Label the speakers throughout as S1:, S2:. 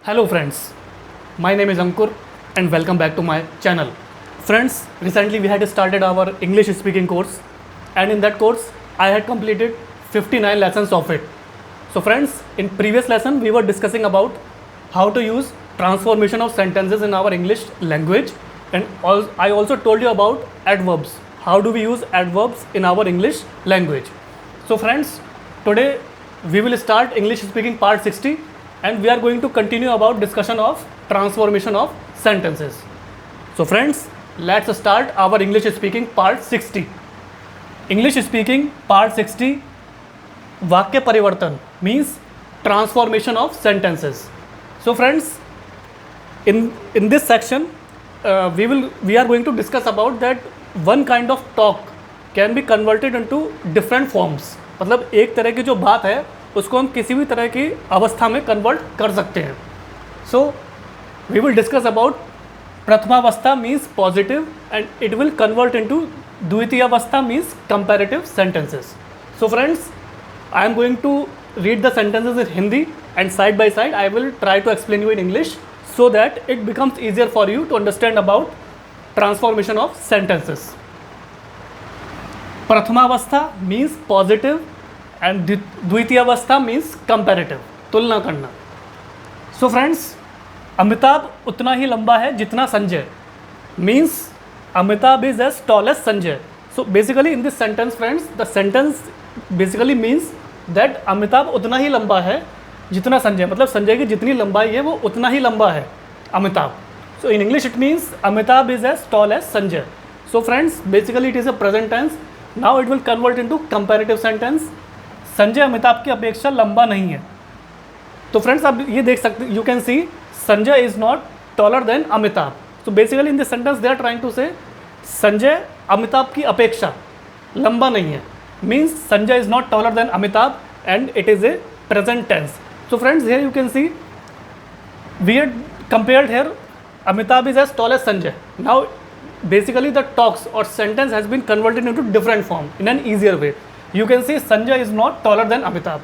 S1: Hello friends, my name is Ankur and welcome back to my channel. Friends, recently we had started our English speaking course and in that course I had completed 59 lessons of it. So friends, in previous lesson we were discussing about how to use transformation of sentences in our English language and I also told you about adverbs. How do we use adverbs in our English language? So friends, today we will start English speaking part 60 and we are going to continue about discussion of transformation of sentences. So friends, let's start our English speaking part 60. English speaking part 60 वाक्य परिवर्तन means transformation of sentences. So friends, in this section we are going to discuss about that one kind of talk can be converted into different forms. मतलब एक तरह की जो बात है उसको हम किसी भी तरह की अवस्था में कन्वर्ट कर सकते हैं. So we will discuss about प्रथमावस्था means positive and it will convert into द्वितीयावस्था means comparative sentences. So friends, I am going to read the sentences in Hindi and side by side I will try to explain you in English so that it becomes easier for you to understand about transformation of sentences. प्रथमावस्था means positive and द्वितीयावस्था means comparative, तुलना करना. So friends, Amitabh उतना ही लंबा है जितना Sanjay means Amitabh is as tall as Sanjay. So basically in this sentence friends, the sentence basically means that Amitabh उतना ही लंबा है जितना संजय, मतलब संजय की जितनी लंबाई है वो उतना ही लंबा है Amitabh. So in English it means Amitabh is as tall as Sanjay. So friends, basically it is a present tense. Now it will convert into comparative sentence. Sanjay Amitabh की अपेक्षा लंबा नहीं है. तो फ्रेंड्स आप ये देख सकते, you can see Sanjay is not taller than Amitabh. So basically in this sentence they are trying to say Sanjay Amitabh की अपेक्षा लंबा नहीं है means Sanjay is not taller than Amitabh and it is a present tense. So friends, here you can see we had compared here Amitabh is as tall as Sanjay. Now basically the talks or sentence has been converted into different form in an easier way. You can see Sanjay is not taller than Amitabh.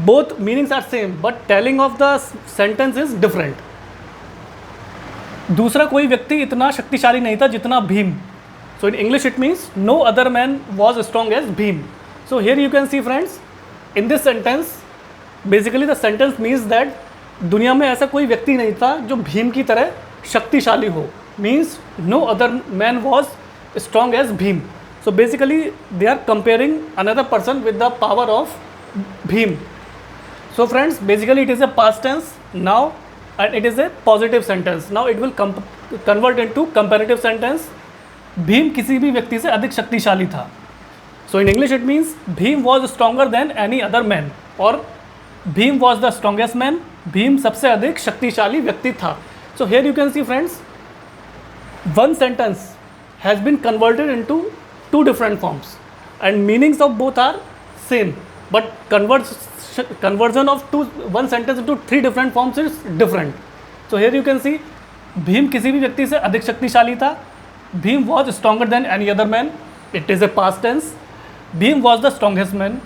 S1: Both meanings are same but telling of the sentence is different. दूसरा कोई व्यक्ति इतना शक्तिशाली नहीं था जितना Bhim. So in English it means no other man was strong as Bhim. So here you can see friends, in this sentence basically the sentence means that दुनिया में ऐसा कोई व्यक्ति नहीं था जो भीम की तरह शक्तिशाली हो. Means no other man was strong as Bhim. So basically they are comparing another person with the power of Bhim. So friends, basically it is a past tense now and it is a positive sentence. Now it will convert into comparative sentence. Bhim किसी भी व्यक्ति से अधिक शक्तिशाली था. So in English it means Bhim was stronger than any other man और Bhim was the strongest man. Bhim सबसे अधिक शक्तिशाली व्यक्ति था. So here you can see friends, one sentence has been converted into two different forms and meanings of both are same but conversion of one sentence into three different forms is different. So here you can see Bhim किसी भी व्यक्ति से अधिक शक्तिशाली था. Bhim was stronger than any other man. It is a past tense. Bhim was the strongest man.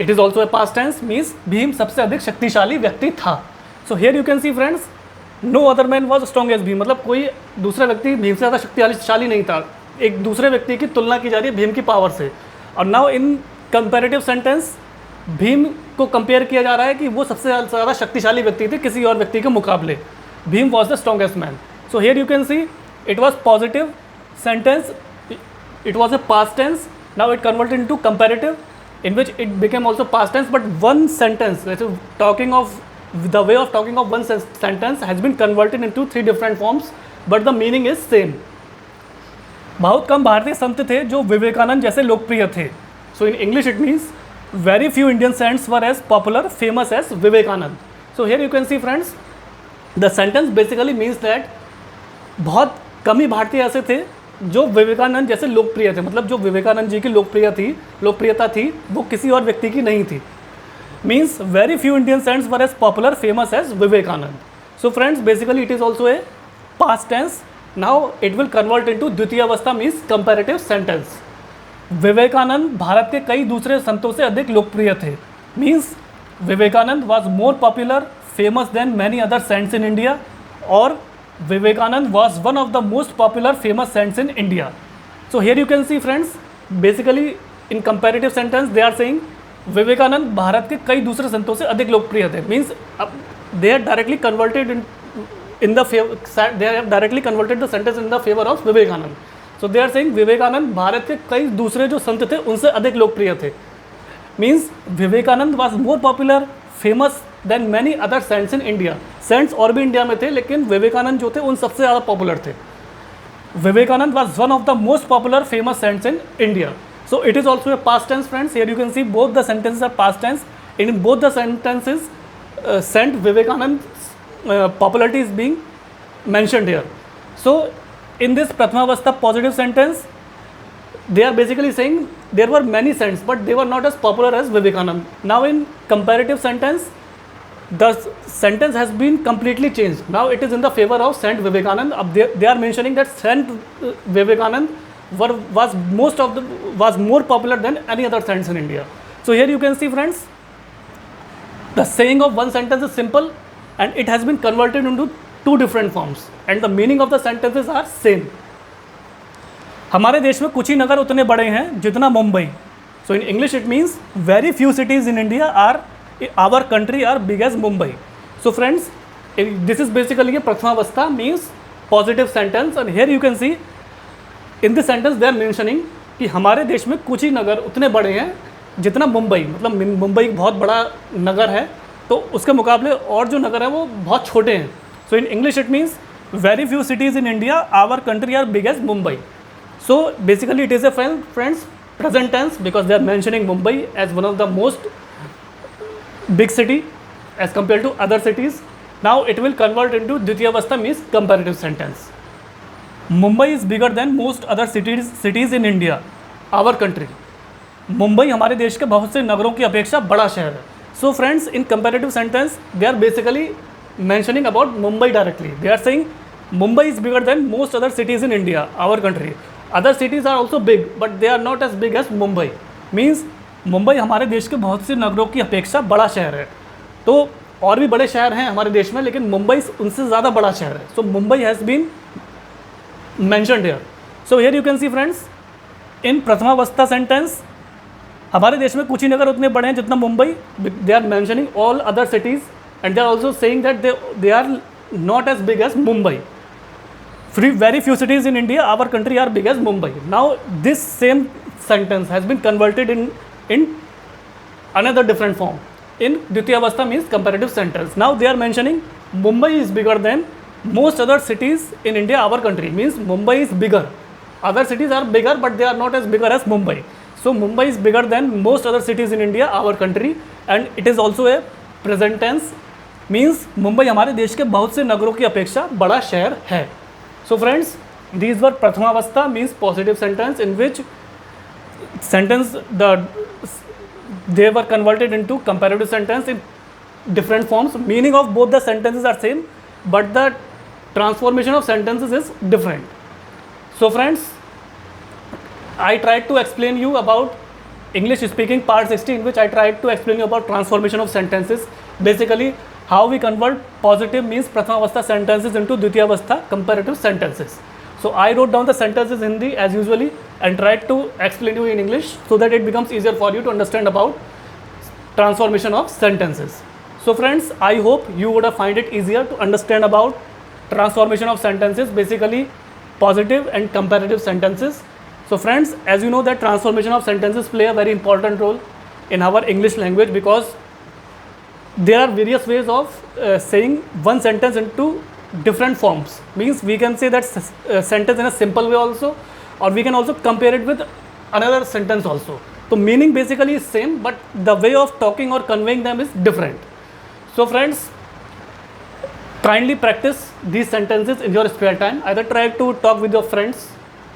S1: It is also a past tense means Bhim सबसे अधिक शक्तिशाली व्यक्ति था. So here you can see friends, no other man was strong as Bhim, मतलब कोई दूसरा व्यक्ति भीम से ज़्यादा शक्तिशाली नहीं था. एक दूसरे व्यक्ति की तुलना की जा रही है भीम की पावर से. और now in comparative sentence Bhim को कंपेयर किया जा रहा है कि वो सबसे ज़्यादा शक्तिशाली व्यक्ति थे किसी और व्यक्ति के मुकाबले. Bhim was the strongest man. So here you can see it was positive sentence, it was a past tense. Now it converted into comparative in which it became also past tense, but one sentence, talking of the way of talking of one sentence has been converted into three different forms, but the meaning is same. बहुत कम भारतीय संत थे जो विवेकानंद जैसे लोकप्रिय थे. So in English it means very few Indian saints were as popular, famous as Vivekanand. So here you can see friends, the sentence basically means that बहुत कम ही भारतीय ऐसे थे जो विवेकानंद जैसे लोकप्रिय थे. मतलब जो विवेकानंद जी की लोकप्रियता थी वो किसी और व्यक्ति की नहीं थी. Means very few Indian saints were as popular famous as Vivekananda. So friends, basically it is also a past tense. Now it will convert into द्वितीयावस्था means comparative sentence. Vivekananda Bharat के कई दूसरे संतों से अधिक लोकप्रिय थे. Means Vivekananda was more popular famous than many other saints in India, or Vivekanand was one of the most popular famous saints in India. So here you can see friends, basically in comparative sentence they are saying Vivekananda Bharat के कई दूसरे संतों से अधिक लोकप्रिय थे. Means they are directly converted in the favor, they have directly converted the sentence in the favor of Vivekanand. So they are saying Vivekananda Bharat के कई दूसरे जो संत थे उनसे अधिक लोकप्रिय थे. Means Vivekananda was more popular famous than many other saints in India. Saints और भी इंडिया में थे लेकिन विवेकानंद जो थे उन सबसे ज़्यादा पॉपुलर थे. Vivekananda was one of the most popular famous saints in India. So it is also a past tense friends. Here you can see both the sentences are past tense. In both the sentences, Saint Vivekanand's popularity is being mentioned here. So in this Prathamavastha positive sentence, they are basically saying there were many saints but they were not as popular as Vivekanand. Now in comparative sentence, the sentence has been completely changed. Now it is in the favor of Saint Vivekanand. They are mentioning that Saint Vivekanand was more popular than any other saints in India. So here you can see friends, the saying of one sentence is simple and it has been converted into two different forms and the meaning of the sentences are same. हमारे देश में कुछ ही नगर उतने बड़े हैं जितना Mumbai. So in English it means very few cities in India are our country are big as Mumbai. So friends, this is basically a Prathamavastha means positive sentence and here you can see in this sentence they are mentioning कि हमारे देश में कुछ ही नगर उतने बड़े हैं जितना मुंबई, मतलब मुंबई बहुत बड़ा नगर है तो उसके मुकाबले और जो नगर है वो बहुत छोटे हैं. So in English it means very few cities in India our country are big as Mumbai. So basically it is a friends present tense because they are mentioning Mumbai as one of the most big city as compare to other cities. Now it will convert into द्वितीय अवस्था means comparative sentence. Mumbai is bigger than most other cities in India our country. Mumbai हमारे देश के बहुत से नगरों की अपेक्षा बड़ा शहर है. So friends in comparative sentence they are basically mentioning about Mumbai directly. They are saying Mumbai is bigger than most other cities in India our country. Other cities are also big but they are not as big as Mumbai. Means Mumbai हमारे देश के बहुत से नगरों की अपेक्षा बड़ा शहर है. तो और भी बड़े शहर हैं हमारे देश में लेकिन मुंबई उनसे ज़्यादा बड़ा शहर है. So Mumbai has been mentioned here. So here you can see friends, in प्रथमावस्था sentence हमारे देश में कुछ ही नगर उतने बड़े हैं जितना Mumbai. They are mentioning all other cities and they are also saying that they are not as big as Mumbai. Very few cities in India, our country are big as Mumbai. Now this same sentence has been converted in another different form. In Dvitiya Avastha means comparative sentence. Now they are mentioning Mumbai is bigger than most other cities in India, our country. Means Mumbai is bigger. Other cities are bigger but they are not as bigger as Mumbai. So Mumbai is bigger than most other cities in India, our country, and it is also a present tense. Means Mumbai हमारे देश के बहुत से नगरों की अपेक्षा बड़ा शहर है. So friends, these were Prathamavastha means positive sentence in which sentence they were converted into comparative sentence in different forms. Meaning of both the sentences are same but the transformation of sentences is different. So friends, I tried to explain you about English speaking part 60 in which I tried to explain you about transformation of sentences. Basically how we convert positive means Prathamavastha sentences into Dvitiya Avastha comparative sentences. So I wrote down the sentences in Hindi as usually and tried to explain you in English so that it becomes easier for you to understand about transformation of sentences. So friends, I hope you would have find it easier to understand about transformation of sentences, basically positive and comparative sentences. So friends, as you know that transformation of sentences play a very important role in our English language because there are various ways of saying one sentence into different forms. Means we can say that sentence in a simple way also, or we can also compare it with another sentence also. So meaning basically is same but the way of talking or conveying them is different. So friends, kindly practice these sentences in your spare time. Either try to talk with your friends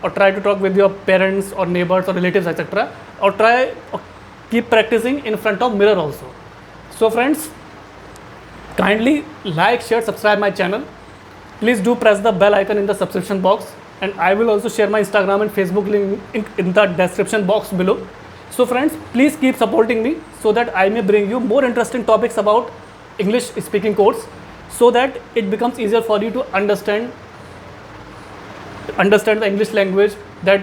S1: or try to talk with your parents or neighbors or relatives etc. or try or keep practicing in front of mirror also. So friends, kindly like, share, subscribe my channel. Please do press the bell icon in the subscription box and I will also share my Instagram and Facebook link in the description box below. So friends, please keep supporting me so that I may bring you more interesting topics about English speaking course, so that it becomes easier for you to understand the English language, that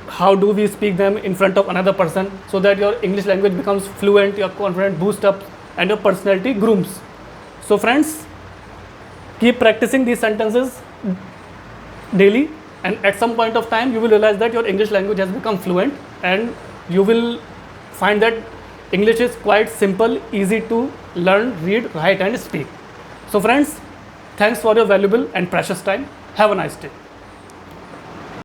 S1: how do we speak them in front of another person, so that your English language becomes fluent, your confidence boost up, and your personality grooms. So friends, keep practicing these sentences daily, and at some point of time you will realize that your English language has become fluent, and you will find that English is quite simple, easy to learn, read, write and speak. So friends, thanks for your valuable and precious time. Have a nice day.